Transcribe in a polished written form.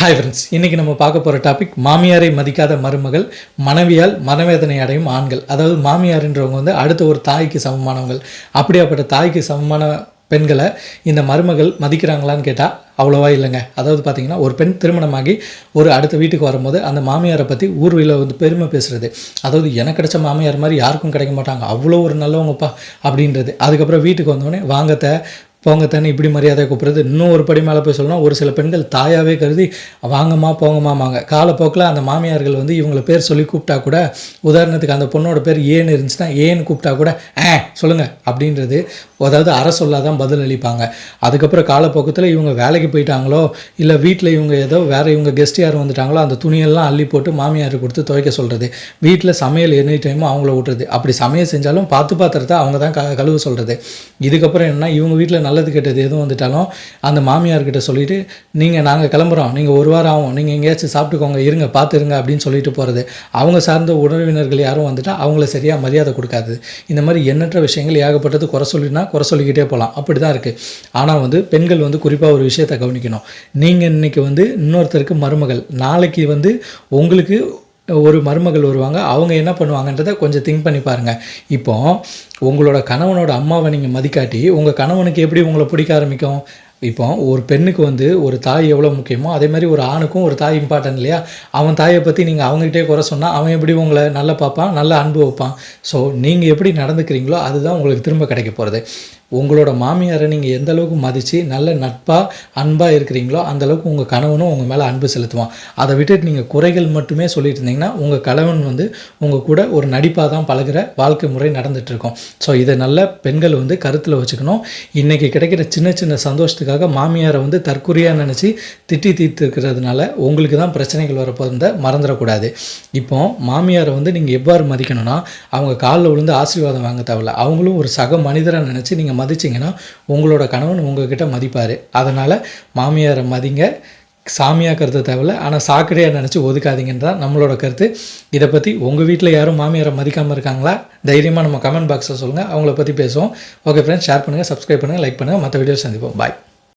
Hi friends, இன்றைக்கி நம்ம பார்க்க போகிற டாபிக் மாமியாரை மதிக்காத மருமகள், மனைவியால் மனவேதனை அடையும் ஆண்கள். அதாவது மாமியார்ன்றவங்க வந்து அடுத்த ஒரு தாய்க்கு சமமானவங்கள். அப்படியாப்பட்ட தாய்க்கு சமமான பெண்களை இந்த மருமகள் மதிக்கிறாங்களான்னு கேட்டால் அவ்வளோவா இல்லைங்க. அதாவது பார்த்திங்கன்னா, ஒரு பெண் திருமணமாகி ஒரு அடுத்த வீட்டுக்கு வரும்போது அந்த மாமியாரை பற்றி ஊர்வீல வந்து பெருமை பேசுகிறது. அதாவது எனக்கு கிடைச்ச மாமியார் மாதிரி யாருக்கும் கிடைக்க மாட்டாங்க, அவ்வளோ ஒரு நல்லவங்கப்பா அப்படின்றது. அதுக்கப்புறம் வீட்டுக்கு வந்தோடனே வாங்கத்தை போங்கத்தானே இப்படி மரியாதை கூப்பிட்றது. இன்னும் ஒரு படி மேலே போய் சொல்லணும், ஒரு சில பெண்கள் தாயாகவே கருதி வாங்கம்மா போங்கம்மாங்க. காலப்போக்கில் அந்த மாமியார்கள் வந்து இவங்களை பேர் சொல்லி கூப்பிட்டா கூட, உதாரணத்துக்கு அந்த பொண்ணோட பேர் ஏன்னு இருந்துச்சுன்னா ஏன்னு கூப்பிட்டா கூட சொல்லுங்கள் அப்படின்றது, அதாவது அற சொல்லாதான் பதில் அளிப்பாங்க. அதுக்கப்புறம் காலப்போக்கத்தில் இவங்க வேலைக்கு போயிட்டாங்களோ இல்லை வீட்டில் இவங்க ஏதோ வேறு இவங்க கெஸ்ட் யார் வந்துட்டாங்களோ அந்த துணியெல்லாம் அள்ளி போட்டு மாமியாருக்கு கொடுத்து துவைக்க சொல்கிறது. வீட்டில் சமையல் எனி டைமும் அவங்கள விட்டுறது. அப்படி சமையல் செஞ்சாலும் பார்த்து பாத்திரத்தை அவங்க தான் கழுவு சொல்கிறது. இதுக்கப்புறம் என்ன, இவங்க வீட்டில் நல்லது கெட்டது எதுவும் வந்துட்டாலும் அந்த மாமியார்கிட்ட சொல்லிவிட்டு நாங்கள் கிளம்புறோம், நீங்கள் ஒரு வாரம் ஆகும், நீங்கள் எங்கேயாச்சும் சாப்பிட்டுக்கோங்க, இருங்க பார்த்துருங்க அப்படின்னு சொல்லிட்டு போகிறது. அவங்க சார்ந்த உறவினர்கள் யாரும் வந்துட்டால் அவங்கள சரியாக மரியாதை கொடுக்காது. இந்த மாதிரி எண்ணற்ற விஷயங்கள் ஏகப்பட்டது குறை சொல்லிக்கிட்டே போகலாம். அப்படி தான் இருக்குது. ஆனால் வந்து பெண்கள் வந்து குறிப்பாக ஒரு விஷயத்தை கவனிக்கணும். நீங்கள் இன்றைக்கி வந்து இன்னொருத்தருக்கு மருமகள், நாளைக்கு வந்து உங்களுக்கு ஒரு மருமகள் வருவாங்க. அவங்க என்ன பண்ணுவாங்கன்றதை கொஞ்சம் திங்க் பண்ணி பாருங்கள். இப்போது உங்களோட கணவனோட அம்மாவை நீங்கள் மதிக்காட்டி உங்கள் கணவனுக்கு எப்படி உங்களை பிடிக்க ஆரம்பிக்கும்? இப்போ ஒரு பெண்ணுக்கு வந்து ஒரு தாய் எவ்வளோ முக்கியமோ அதே மாதிரி ஒரு ஆணுக்கும் ஒரு தாய் இம்பார்ட்டன்ட் இல்லையா? அவன் தாயை பற்றி நீங்கள் அவங்ககிட்டே குறை சொன்னால் அவன் எப்படி உங்களை நல்லா பார்ப்பான், நல்ல அன்பு வைப்பான். ஸோ நீங்கள் எப்படி நடந்துக்கிறீங்களோ அதுதான் உங்களுக்கு திரும்ப கிடைக்க போகிறது. உங்களோட மாமியாரை நீங்கள் எந்த அளவுக்கு மதித்து நல்ல நட்பாக அன்பாக இருக்கிறீங்களோ அந்தளவுக்கு உங்கள் கணவனும் உங்கள் மேலே அன்பு செலுத்துவான். அதை விட்டுட்டு நீங்கள் குறைகள் மட்டுமே சொல்லிட்டு இருந்தீங்கன்னா உங்கள் கணவன் வந்து உங்கள் கூட ஒரு நடிப்பாக தான் பழகிற வாழ்க்கை முறை நடந்துகிட்ருக்கோம். ஸோ இதை நல்ல பெண்கள் வந்து கருத்தில் வச்சுக்கணும். இன்றைக்கி கிடைக்கிற சின்ன சின்ன சந்தோஷத்துக்காக மாமியாரை வந்து தற்கொலையாக நினச்சி திட்டி தீர்த்துக்கிறதுனால உங்களுக்கு தான் பிரச்சனைகள் வரப்போகிறத மறந்துடக்கூடாது. இப்போ மாமியாரை வந்து நீங்கள் எவ்வாறு மதிக்கணும்னா, அவங்க காலில் விழுந்து ஆசீர்வாதம் வாங்க தேவையில்ல. அவங்களும் ஒரு சக மனிதராக நினச்சி நீங்கள் மதிச்சிங்கன்னா உங்களோட கணவன் உங்ககிட்ட மதிப்பார். அதனால் மாமியாரை மதிங்க, சாமியாக கருத்து தேவையில்ல, ஆனால் சாக்கடையாக நினச்சி ஒதுக்காதீங்கன்னு தான் நம்மளோட கருத்து. இதை பற்றி உங்கள் வீட்டில் யாரும் மாமியாரை மதிக்காமல் இருக்காங்களா? தைரியமாக நம்ம கமெண்ட் பாக்ஸில் சொல்லுங்கள், அவங்கள பற்றி பேசுவோம். ஓகே ஃப்ரெண்ட்ஸ், ஷேர் பண்ணுங்கள், சப்ஸ்கிரைப் பண்ணுங்கள், லைக் பண்ணுங்கள். மற்ற வீடியோ சந்திப்போம். பாய்.